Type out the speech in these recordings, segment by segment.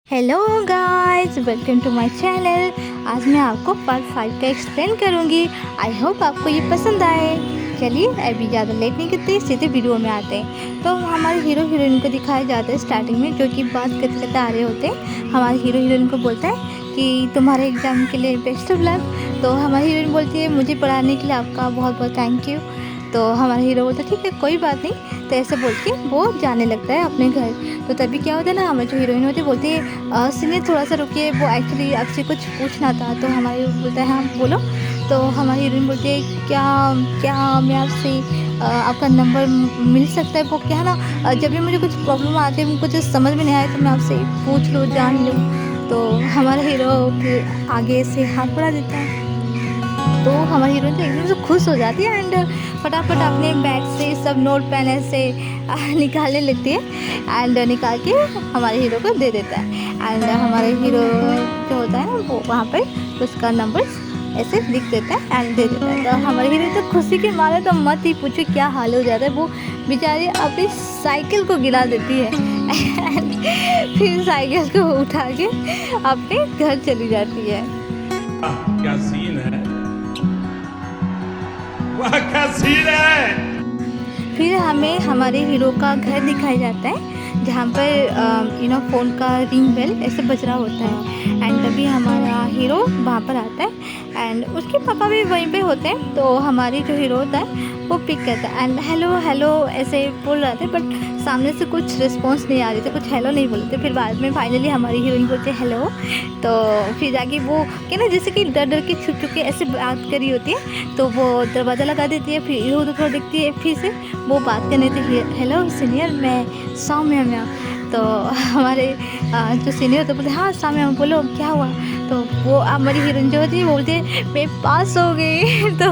Hello guys, welcome to my channel. आज मैं आपको पार्ट 5 का एक्सप्लेन करूंगी। आई होप आपको ये पसंद आए। चलिए अभी ज़्यादा लेट नहीं करते, सीधे वीडियो में आते हैं। तो हमारे हीरो हीरोइन को दिखाया जाता है स्टार्टिंग में, जो कि बात करते करते आ रहे होते हैं। हमारे हीरो हीरोइन को बोलता है कि तुम्हारे एग्ज़ाम के लिए बेस्ट ऑफ लक। तो हमारी हीरोइन बोलती है मुझे पढ़ाने के लिए आपका बहुत बहुत थैंक यू। तो हमारा हीरो बोलता है ठीक है कोई बात नहीं। तो ऐसे बोल के वो जाने लगता है अपने घर। तो तभी क्या होता है ना, हमारी जो हीरोइन होती है बोलती है सीनियर थोड़ा सा रुकिए, वो एक्चुअली आपसे कुछ पूछना था। तो हमारे हीरो बोलता है हाँ बोलो। तो हमारी हीरोइन बोलती है क्या क्या मैं आपसे आपका नंबर मिल सकता है। वो क्या है ना, जब भी मुझे कुछ प्रॉब्लम आती है, कुछ समझ में नहीं आए तो मैं आपसे पूछ लूँ, जान लूँ। तो हमारा हीरो फिर आगे से हाथ बढ़ा देता है। तो हमारी हीरोइन तो एकदम से खुश हो जाती है एंड फटाफट अपने बैग से सब नोट पेन ऐसे निकालने लगती है एंड निकाल के हमारे हीरो को दे देता है। एंड हमारे हीरो जो होता है ना, वो वहाँ पर उसका नंबर ऐसे लिख देता है एंड दे देता है। तो हमारी हीरो तो खुशी के मारे तो मत ही पूछो क्या हाल हो जाता है। वो बेचारी अपनी साइकिल को गिरा देती है and फिर साइकिल को उठा के अपने घर चली जाती है। क्या सीन है, वाह क्या सीन है। फिर हमें हमारे हीरो का घर दिखाया जाता है, जहाँ पर फ़ोन का रिंग बेल ऐसे बज रहा होता है। एंड तभी हमारा हीरो वहाँ पर आता है एंड उसके पापा भी वहीं पे होते हैं। तो हमारी जो हीरो होता है वो पिक करता है एंड हेलो हेलो ऐसे बोल रहे थे, बट सामने से कुछ रिस्पॉन्स नहीं आ रही थी, कुछ हेलो नहीं बोले थे। फिर बाद में फाइनली हमारी हीरोइन बोलती है हेलो। तो फिर जाके वो क्या ना, जैसे कि डर डर के छुप छुप के ऐसे बात करी होती है। तो वो दरवाज़ा लगा देती है, फिर इधर उधर थोड़ा देखती है, फिर से वो बात करने थे हेलो सीनियर मैं सौम्या मैम। तो हमारे जो सीनियर होते बोलते हाँ सौम्या मैम बोलो क्या हुआ। तो वो हमारी हीरोइन जो होती है बोलती है मैं पास हो गई। तो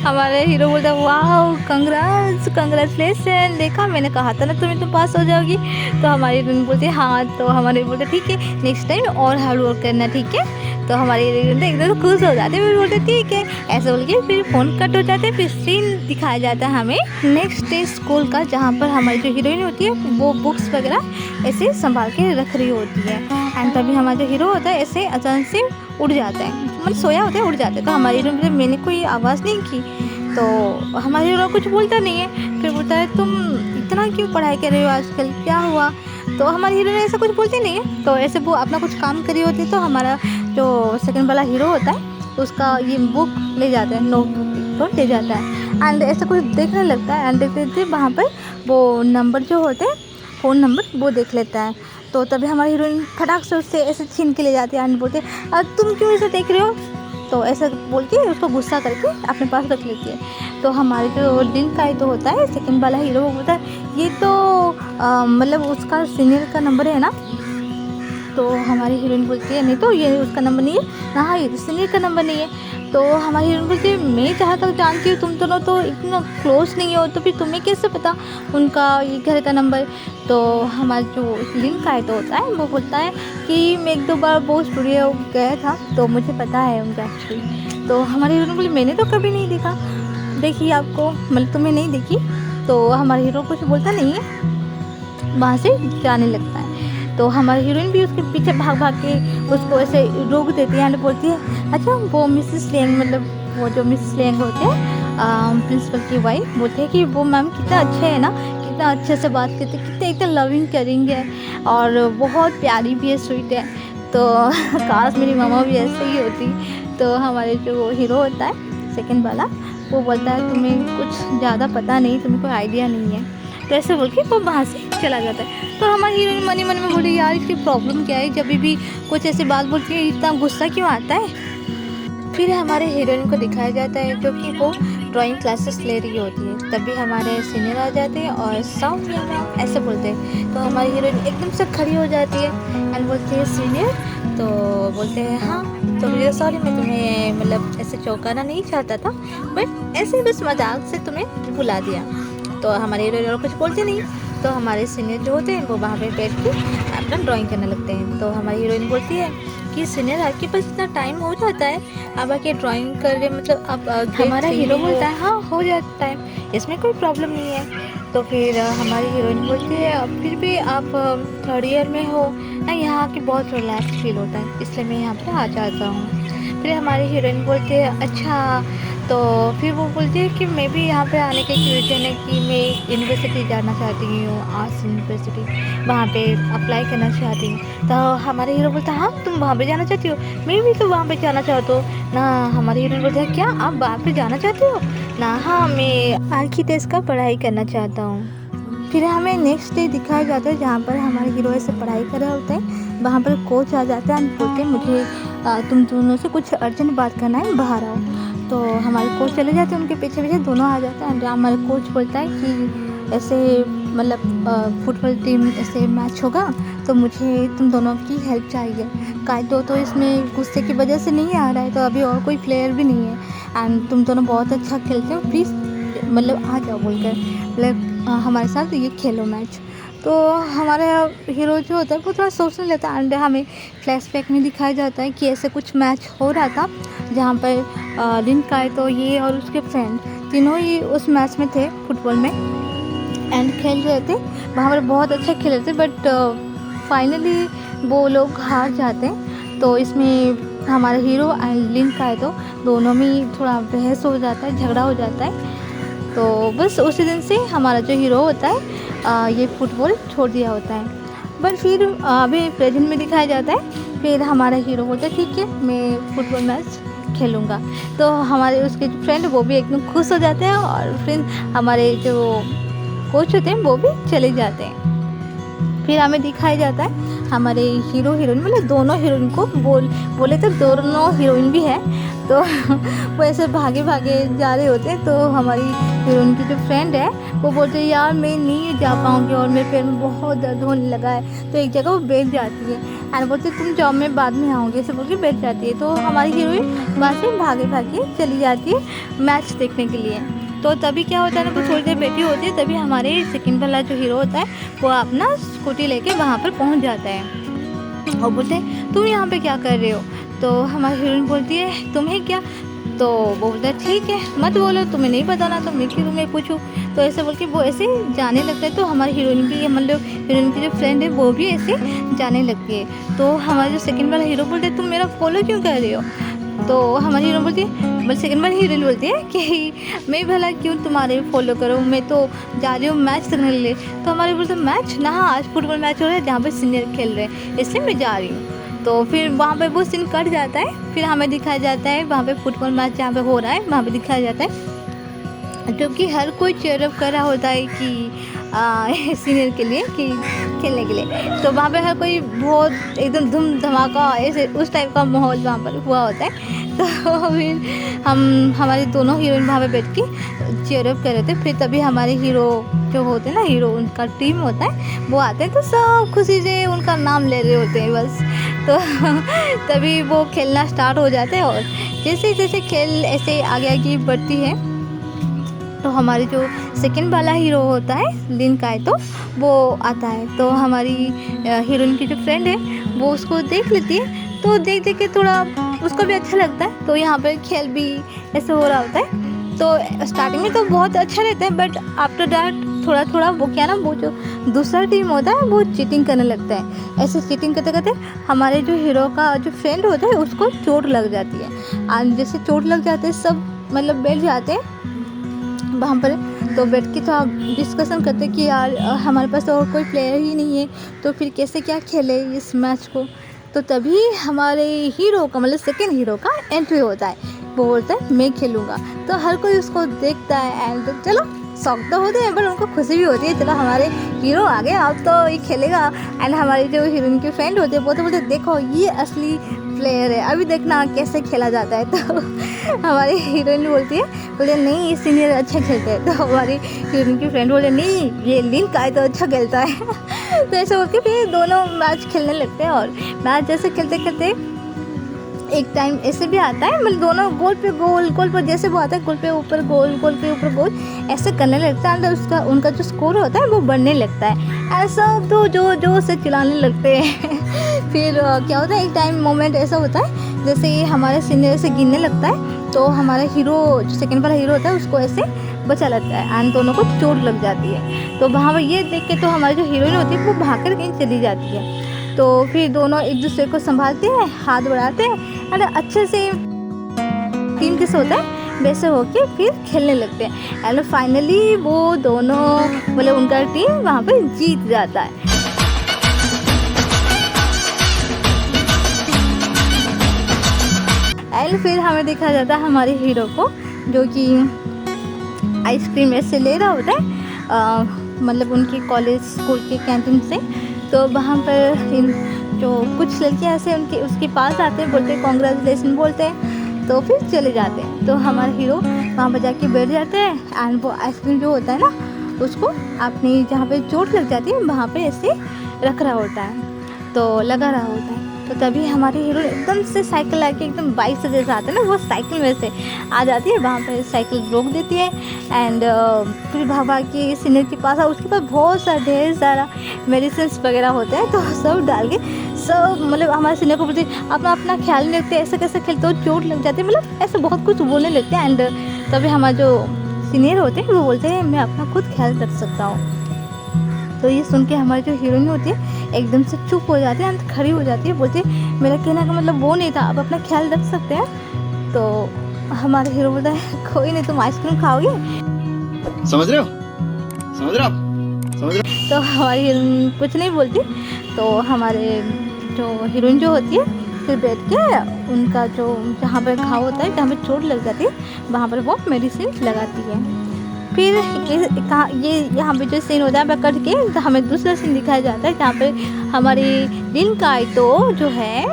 हमारा हीरो बोलता है वाह कंग्रेचुलेसन, देखा मैंने कहा था ना तुम पास हो जाओगी। तो हमारी हीरोइन बोलती है हाँ। तो हमारे बोलते ठीक है नेक्स्ट टाइम और हार्ड वर्क करना, ठीक है। तो हमारी हीरोइन तो एकदम खुश हो जाते हैं, फिर बोलते ठीक है ऐसे बोल के फिर फ़ोन कट हो जाते हैं। फिर सीन दिखाया जाता है हमें नेक्स्ट डे स्कूल का, जहाँ पर हमारी जो हीरोइन होती है वो बुक्स वगैरह ऐसे संभाल के रख रही होती है। एंड तभी हमारा जो हीरो होता है ऐसे अचानक से उड़ जाता है, मतलब सोया होता है उड़ जाता है। तो हमारी हीरोइन बोलती है मैंने कोई आवाज़ नहीं की। तो हमारे हीरो कुछ बोलता नहीं है। फिर बोलता है तुम इतना क्यों पढ़ाई कर रहे हो आजकल, क्या हुआ। तो हमारी हीरोइन ऐसा कुछ बोलती नहीं है। तो ऐसे वो अपना कुछ काम करी होती है। तो हमारा जो सेकंड वाला हीरो होता है उसका ये बुक ले जाता है, नोटबुक तो ले जाता है एंड ऐसा कुछ देखने लगता है। एंड देखते देखते वहाँ पर वो नंबर जो होते हैं फ़ोन नंबर वो देख लेता है। तो तभी हमारी हीरोइन फटाक से उससे ऐसे छीन के ले जाती है एंड बोलते तुम क्यों ऐसे देख रहे हो। तो ऐसा बोल के उसको गुस्सा करके अपने पास रख लेती है। तो हमारे जो दिन का ही तो होता है सेकंड वाला हीरो, वो बोलता है ये तो मतलब उसका सीनियर का नंबर है ना। तो हमारी हीरोइन बोलती है नहीं तो ये उसका नंबर नहीं है ना, हाँ ये तो सीनियर का नंबर नहीं है। तो हमारी हीरोइन बोलती है मैं जहाँ तक जानती हूँ तुम दोनों तो इतना क्लोज नहीं हो, तो फिर तुम्हें कैसे पता उनका ये घर का नंबर। तो हमारा जो लिंक का तो होता है वो बोलता है कि मैं एक दो बार वो स्टूडियो गया था तो मुझे पता है उनका एक्चुअली। तो हमारी हीरोइन बोली मैंने तो कभी नहीं देखा, देखी आपको मतलब तुम्हें नहीं देखी। तो हमारा हीरो कुछ बोलता नहीं है, वहाँ से जाने लगता है। तो हमारी हीरोइन भी उसके पीछे भाग भाग के उसको ऐसे रोक देती है एंड बोलती है अच्छा वो मिसेस लेंग, मतलब वो जो मिसेस लेंग होते हैं प्रिंसिपल की वाइफ, बोलते हैं कि वो मैम कितना अच्छे है ना, कितना अच्छे से बात करते हैं, कितने एकदम लविंग करेंग है और बहुत प्यारी भी है, स्वीट है। तो काश मेरी मामा भी ऐसे ही होती। तो हमारे जो हीरो होता है सेकंड वाला, वो बोलता है तुम्हें कुछ ज़्यादा पता नहीं, तुम्हें कोई आइडिया नहीं है। तो ऐसे बोल के वो वहाँ से चला जाता है। तो हमारी हीरोइन मन ही मन में बोली यार इसकी प्रॉब्लम क्या है, जब भी कुछ ऐसी बात बोलती है इतना गुस्सा क्यों आता है। फिर हमारे हीरोइन को दिखाया जाता है जो कि वो ड्राइंग क्लासेस ले रही होती है। तभी हमारे सीनियर आ जाते हैं और सौम्या मैम ऐसे बोलते हैं। तो हमारी हीरोइन एकदम से खड़ी हो जाती है एंड बोलती है सीनियर। तो बोलते हैं हाँ। तो मुझे सॉरी मैं तुम्हें मतलब ऐसे चौंकाना नहीं चाहता था, बट ऐसे ही बस मजाक से तुम्हें बुला दिया। तो हमारे हीरो कुछ बोलते नहीं। तो हमारे सीनियर जो होते हैं वो वहाँ पे बैठ के अपना ड्राइंग करने लगते हैं। तो हमारी हीरोइन बोलती है कि सीनियर आपके पास इतना टाइम हो जाता है, आप आके ड्राइंग कर रहे मतलब आप हमारा हीरो बोलता है हाँ हो जाता है, इसमें कोई प्रॉब्लम नहीं है। तो फिर हमारी हीरोइन बोलती है फिर भी आप थर्ड ईयर में हो ना, यहाँ की बहुत रिलैक्स फील होता है इसलिए मैं यहाँ पे आ जाता हूँ। फिर हमारी हीरोइन बोलती है अच्छा, तो फिर वो बोलती है कि मैं भी यहाँ पे आने का एक रीज़न है कि मैं यूनिवर्सिटी जाना चाहती हूँ, आर्ट्स यूनिवर्सिटी, वहाँ पे अप्लाई करना चाहती हूँ। तो हमारे हीरो बोलता है हाँ तुम वहाँ पे जाना चाहती हो, मैं भी तो वहाँ पे जाना चाहता हूँ ना। हमारी हीरोइन बोलती है क्या आप वहाँ पे जाना चाहती हो ना, हाँ मैं आर्किटेक्ट का पढ़ाई करना चाहता हूँ। फिर हमें नेक्स्ट डे दिखाया जाता है जहाँ पर हमारे हीरो ऐसे पढ़ाई कर रहे होते हैं, वहाँ पर कोच आ जाता है और बोलते हैं मुझे तुम दोनों से कुछ अर्जेंट बात करना है, बाहर आओ। तो हमारे कोच चले जाते हैं, उनके पीछे पीछे दोनों आ जाते हैं। हमारे कोच बोलता है कि ऐसे मतलब फुटबॉल टीम ऐसे मैच होगा तो मुझे तुम दोनों की हेल्प चाहिए। कायदो तो इसमें गुस्से की वजह से नहीं आ रहा है, तो अभी और कोई प्लेयर भी नहीं है एंड तुम दोनों बहुत अच्छा खेलते हो, प्लीज़ मतलब आ जाओ बोलकर मतलब हमारे साथ ये खेलो मैच। तो हमारा हीरो जो होता है वो थोड़ा सोचने लेता है एंड हमें फ्लैशबैक में दिखाया जाता है कि ऐसे कुछ मैच हो रहा था जहाँ पर लिन कायतो ये और उसके फ्रेंड तीनों ही उस मैच में थे फुटबॉल में एंड खेल रहे थे, वहाँ पर बहुत अच्छा खेल रहे थे बट फाइनली वो लोग हार जाते हैं। तो इसमें हमारा हीरो एंड लिन कायतो दोनों में थोड़ा बहस हो जाता है, झगड़ा हो जाता है। तो बस उसी दिन से हमारा जो हीरो होता है ये फुटबॉल छोड़ दिया होता है। बट फिर अभी प्रेजेंट में दिखाया जाता है, फिर हमारा हीरो बोलता है ठीक है मैं फुटबॉल मैच खेलूँगा। तो हमारे उसके जो फ्रेंड वो भी एकदम खुश हो जाते हैं और फिर हमारे जो कोच होते हैं वो भी चले जाते हैं। फिर हमें दिखाया जाता है हमारे हीरो हीरोइन मतलब दोनों हीरोइन को बोले तो दोनों हीरोइन भी है, तो वो ऐसे भागे भागे जा रहे होते हैं। तो हमारी हीरोइन की जो फ्रेंड है वो बोलते हैं यार मैं नहीं जा पाऊँगी और मेरे पैर में बहुत दर्द होने लगा है, तो एक जगह वो बैठ जाती है एंड बोलते तुम जाओ मैं बाद में आऊँगी, ऐसे बोल के बैठ जाती है। तो हमारी हीरोइन वहाँ से भागे भागे चली जाती है मैच देखने के लिए। तो तभी क्या होता है ना, वो थोड़ी देर बैठी होती है, तभी हमारे सेकंड वाला जो हीरो होता है वो अपना स्कूटी लेके वहाँ पर पहुँच जाता है और बोलते हैं तुम यहाँ पे क्या कर रहे हो। तो हमारी हीरोइन बोलती है तुम्हें क्या, तो वो बोलता है ठीक है मत बोलो, तुम्हें नहीं बताना तो मैं क्यों तुम्हें पूछूँ। तो ऐसे बोल के वो ऐसे जाने लगता है। तो हमारी हीरोइन की मतलब हीरोइन की जो फ्रेंड है वो भी ऐसे जाने लगती है। तो हमारा जो सेकंड वाला हीरो बोलते है तुम मेरा फॉलो क्यों कर रहे हो। तो हमारी हीरोइन बोलती है मतलब सेकंड वाली हीरोइन बोलती है कि मैं भला क्यों तुम्हारे फॉलो करूँ, मैं तो जा रही हूँ मैच देखने के लिए। तो हमारे बोलते मैच ना, हाँ आज फुटबॉल मैच हो रहा है जहाँ पर सीनियर खेल रहे हैं इसलिए मैं जा रही हूँ। तो फिर वहाँ पे वो सीन कट जाता है, फिर हमें दिखाया जाता है वहाँ पे फुटबॉल मैच जहाँ पे हो रहा है वहाँ पे दिखाया जाता है क्योंकि हर कोई चेयरअप कर रहा होता है कि सीनियर के लिए कि खेलने के लिए। तो वहाँ पे हर कोई बहुत एकदम धूम धमाका ऐसे उस टाइप का माहौल वहाँ पर हुआ होता है। तो फिर हमारे दोनों हीरोइन वहाँ पे बैठ के चेयरअप कर रहे थे। फिर तभी हमारे हीरो जो होते हैं ना, हीरो उनका टीम होता है वो आते हैं तो सब खुशी से उनका नाम ले रहे होते हैं बस। तो तभी वो खेलना स्टार्ट हो जाते हैं और जैसे जैसे खेल ऐसे आगे आगे बढ़ती है तो हमारी जो सेकंड वाला हीरो होता है लिन कायतो वो आता है। तो हमारी हीरोइन की जो फ्रेंड है वो उसको देख लेती है, तो देख देख के थोड़ा उसको भी अच्छा लगता है। तो यहाँ पर खेल भी ऐसे हो रहा होता है। तो स्टार्टिंग में तो बहुत अच्छा रहता है बट आफ्टर दैट थोड़ा थोड़ा वो क्या ना, वो जो दूसरा टीम होता है वो चीटिंग करने लगता है। ऐसे चीटिंग करते करते हमारे जो हीरो का जो फ्रेंड होता है उसको चोट लग जाती है और जैसे चोट लग जाते हैं सब मतलब बैठ जाते हैं वहाँ पर। तो बैठ के तो आप डिस्कशन करते कि यार हमारे पास तो और कोई प्लेयर ही नहीं है तो फिर कैसे क्या खेले इस मैच को। तो तभी हमारे हीरो का मतलब सेकंड हीरो का एंट्री होता है, वो बोलता है मैं खेलूँगा। तो हर कोई उसको देखता है एंड तो चलो शौक तो होते हैं पर उनको खुशी भी होती है, चलो हमारे हीरो आ गए अब तो ये खेलेगा। एंड हमारी जो हीरोइन की फ्रेंड होती है वो तो बोलते देखो ये असली प्लेयर है, अभी देखना कैसे खेला जाता है। तो हमारी हीरोइन बोलती है बोले नहीं ये सीनियर अच्छा खेलते हैं। तो हमारी हीरोइन की फ्रेंड बोले नहीं ये लिन का तो अच्छा खेलता है। तो ऐसे बोल के फिर दोनों मैच खेलने लगते हैं और मैच जैसे खेलते खेलते एक टाइम ऐसे भी आता है मतलब दोनों गोल पे गोल, गोल पर जैसे वो आता है गोल पे ऊपर गोल, गोल के ऊपर गोल ऐसे करने लगता है। और उसका उनका जो स्कोर होता है वो बढ़ने लगता है, ऐसा तो जो से चिल्लाने लगते हैं। फिर क्या होता है एक टाइम मोमेंट ऐसा होता है जैसे ये हमारे सीनियर से गिनने लगता है तो हमारा हीरो जो सेकंड वाला हीरो होता है उसको ऐसे बचा लेता है एंड दोनों को चोट लग जाती है। तो वहाँ पर ये देख के तो हमारी जो हीरोइन होती है वो भाग कर कहीं चली जाती है। तो फिर दोनों एक दूसरे को संभालते हैं, हाथ बढ़ाते हैं और अच्छे से टीम जैसे होता है वैसे होके फिर खेलने लगते हैं एंड फाइनली वो दोनों मतलब उनका टीम वहाँ पे जीत जाता है। एंड फिर हमें दिखा जाता है हमारे हीरो को जो कि आइसक्रीम ऐसे ले रहा होता है मतलब उनके कॉलेज स्कूल के कैंटीन से। तो वहाँ पर जो कुछ लड़कियाँ ऐसे उनके उसके पास आते हैं, बोलते हैं कॉन्ग्रेचुलेसन बोलते हैं, तो फिर चले जाते हैं। तो हमारे हीरो वहाँ पर जाके बैठ जाते हैं एंड वो आइसक्रीम जो होता है ना उसको अपनी जहाँ पे चोट लग जाती है वहाँ पे ऐसे रख रहा होता है, तो लगा रहा होता है। तो तभी हमारे हीरो एकदम से साइकिल लाके एकदम बाइक से जैसे आते हैं ना वो साइकिल में से आ जाती है, वहाँ पर साइकिल रोक देती है एंड फिर भाभा के सीनियर के पास उसके पास बहुत सारा ढेर सारा मेडिसिन वगैरह होते हैं। तो सब डाल के सब मतलब हमारे सीनियर को बोलते अपना अपना ख्याल नहीं रखते, ऐसे कैसे खेलते हो, चोट लग जाती है, मतलब ऐसे बहुत कुछ बोलने लगते हैं। एंड तभी हमारे जो सीनियर होते हैं वो बोलते हैं मैं अपना खुद ख्याल रख सकता हूँ। तो ये सुन के हमारी जो हीरोइन होती है एकदम से चुप हो जाती है, खड़ी हो जाती है, बोलती है मेरा कहने का मतलब वो नहीं था, आप अपना ख्याल रख सकते हैं। तो हमारे हीरो बोलता है कोई नहीं, तुम आइसक्रीम खाओगे, समझ रहे हो, समझ रहे हो, समझ रहे हो? तो हमारी हीरोइन कुछ नहीं बोलती। तो हमारे जो हीरोइन जो होती है फिर बैठ के उनका जो जहाँ पर घाव होता है, जहाँ पर चोट लग जाती है वहाँ पर वो मेडिसिन लगाती है। फिर ये यहाँ पे जो सीन होता है वह कट के तो हमें दूसरा सीन दिखाया जाता है जहाँ पे हमारी दिन का तो जो है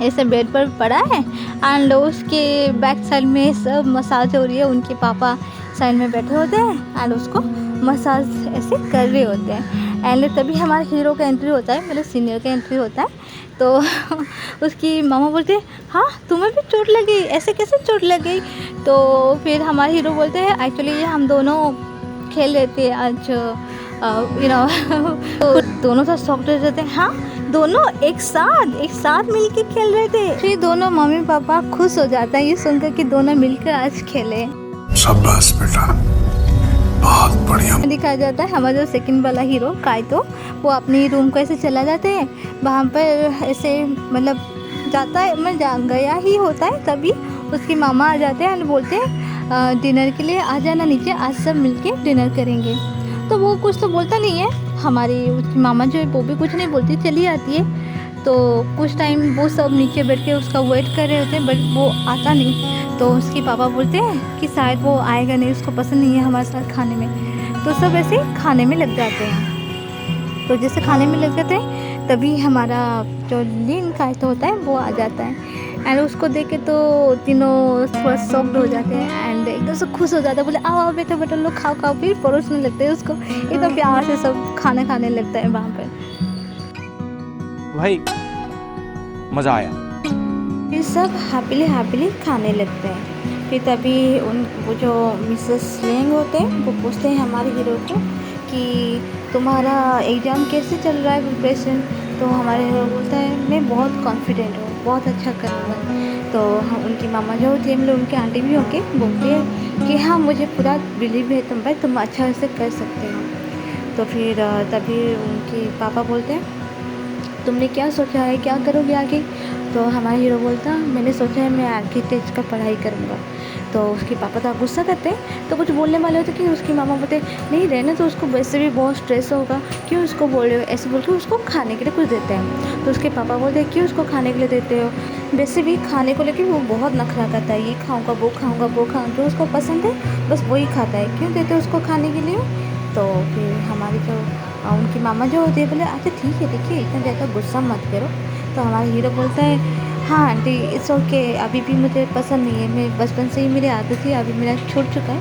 ऐसे बेड पर पड़ा है एंड उसके बैक साइड में सब मसाज हो रही है, उनके पापा साइड में बैठे होते हैं एंड उसको मसाज ऐसे कर रहे होते हैं। एंड तभी हमारे हीरो का एंट्री होता है, मतलब सीनियर का एंट्री होता है। तो उसकी मामा बोलते हैं हाँ तुम्हें भी चोट लगी, ऐसे कैसे चोट लग गई? तो फिर हमारे हीरो बोलते हैं एक्चुअली ये हम दोनों खेल रहे थे आज तो दोनों तो शॉक्ड हो जाते हैं, हाँ दोनों एक साथ मिलके खेल रहे थे। फिर दोनों मम्मी पापा खुश हो जाता है ये सुनकर कि दोनों मिलकर आज खेले। शाबाश बेटा, बहुत बढ़िया। दिखाया जाता है हमारा जो सेकंड वाला हीरो काइतो वो अपनी रूम को ऐसे चला जाते हैं, वहाँ पर ऐसे मतलब जाता है मैं गया ही होता है, तभी उसकी मामा आ जाते हैं और बोलते हैं डिनर के लिए आ जाना नीचे, आज सब मिलके डिनर करेंगे। तो वो कुछ तो बोलता नहीं है, हमारी उसकी मामा जो है वो भी कुछ नहीं बोलती, चली आती है। तो कुछ टाइम वो सब नीचे बैठ के उसका वेट कर रहे होते हैं बट वो आता नहीं। तो उसके पापा बोलते हैं कि शायद वो आएगा नहीं, उसको पसंद नहीं है हमारे साथ खाने में। तो सब ऐसे खाने में लग जाते हैं। तो जैसे खाने में लग जाते हैं तभी हमारा जो लीन का तो होता है वो आ जाता है एंड उसको देख के तो तीनों थोड़ा शॉक्ड हो जाते हैं एंड एकदम से खुश हो जाता है, बोले आओ बेटा बेटा लोग खाओ खाओ। फिर परोसने लगते हैं उसको, एकदम प्यार से सब खाना खाने लगता है वहाँ पर। भाई मज़ा आया। फिर सब हैप्पीली खाने लगते हैं। फिर तभी वो जो मिसेस लेंग होते हैं वो पूछते हैं हमारे हीरो को कि तुम्हारा एग्ज़ाम कैसे चल रहा है प्रिपरेशन? तो हमारे हीरो बोलता है मैं बहुत कॉन्फिडेंट हूँ, बहुत अच्छा करूँगा। तो हम उनकी मामा जो होती है मतलब उनकी आंटी भी होके बोलती है कि हाँ मुझे पूरा बिलीव है तुम पर, तुम अच्छा से कर सकते हो। तो फिर तभी उनके पापा बोलते हैं तुमने क्या सोचा है, क्या करोगे आगे? तो हमारा हीरो बोलता मैंने सोचा है मैं आर्किटेक्ट का पढ़ाई करूँगा। तो उसके पापा तो गुस्सा करते हैं, तो कुछ बोलने वाले होते कि उसकी मामा बोलते नहीं रहने तो उसको वैसे भी बहुत स्ट्रेस होगा, क्यों उसको बोल रहे हो? ऐसे बोल के उसको खाने के लिए कुछ देते हैं। तो उसके पापा बोलते हैं क्यों उसको खाने के लिए देते हो? वैसे भी खाने को लेकर वो बहुत नखरा करता है, ये खाऊँगा वो खाऊँगा वो खाऊँगा, जो उसको पसंद है बस वही खाता है, क्यों देते हो उसको खाने के लिए? तो फिर हमारी जो उनकी मामा जो होती है बोले अच्छा ठीक है देखिए इतना ज़्यादा गुस्सा मत करो। तो हमारा हीरो बोलता है हाँ आंटी इट्स ओके, अभी भी मुझे पसंद नहीं है, मैं बचपन से ही मेरी आदत थी, अभी मेरा छूट चुका है।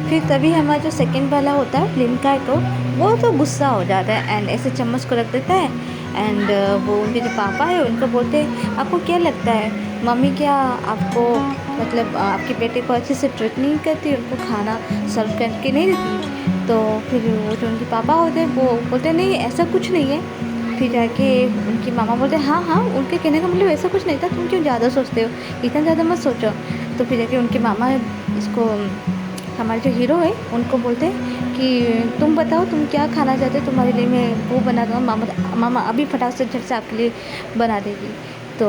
फिर तभी हमारा जो सेकंड वाला होता है लिनका है तो वो तो गुस्सा हो जाता है एंड ऐसे चम्मच को रख देता है एंड वो उनके जो पापा है उनको बोलते हैं आपको क्या लगता है मम्मी क्या आपको मतलब आपके बेटे को अच्छे से ट्रीट नहीं करती, उनको खाना सर्व करके नहीं देती? तो फिर वो जो उनके पापा होते हैं वो बोलते नहीं ऐसा कुछ नहीं है। फिर जाके उनकी मामा बोलते हाँ हाँ, उनके कहने का मतलब ऐसा कुछ नहीं था, तुम क्यों ज़्यादा सोचते हो, इतना ज़्यादा मत सोचो। तो फिर जाके उनके मामा इसको हमारे जो हीरो है उनको बोलते हैं कि तुम बताओ तुम क्या खाना चाहते हो, तुम्हारे लिए मैं वो बना दूँ। मामा अभी फटाक से झट से आपके लिए बना देगी। तो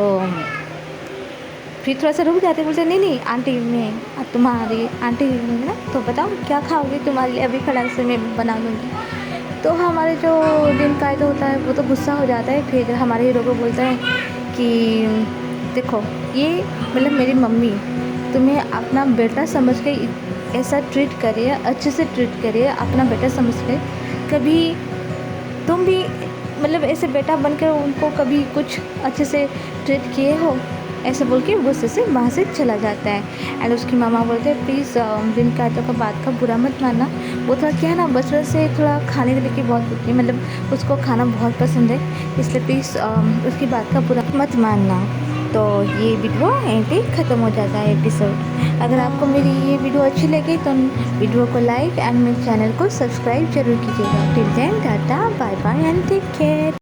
फिर थोड़ा सा रुक जाते, बोलते नहीं नहीं आंटी मैं तुम्हारी आंटी हूँ ना, तो बताओ क्या खाओगे, तुम्हारे लिए अभी फटाक से मैं बना दूँगी। तो हमारे जो दिन कायद होता है वो तो गुस्सा हो जाता है। फिर हमारे हीरो को बोलता है कि देखो ये मतलब मेरी मम्मी तुम्हें अपना बेटा समझ के ऐसा ट्रीट करिए, अच्छे से ट्रीट करिए, अपना बेटा समझ के। कभी तुम भी मतलब ऐसे बेटा बनकर उनको कभी कुछ अच्छे से ट्रीट किए हो, ऐसे बोल के गुस्से से वहाँ से चला जाता है। एंड उसकी मामा बोलते हैं प्लीज़ बिन कायदों का बात का बुरा मत मानना, वो थोड़ा क्या है ना बचपन से थोड़ा खाने के लिए बहुत भूखी, मतलब उसको खाना बहुत पसंद है, इसलिए प्लीज़ उसकी बात का बुरा मत मानना। तो ये वीडियो यहीं पे ख़त्म हो जाता है एपिसोड। अगर आपको मेरी ये वीडियो अच्छी लगी तो वीडियो को लाइक एंड मेरे चैनल को सब्सक्राइब जरूर कीजिएगा। Till then tata bye bye and take care.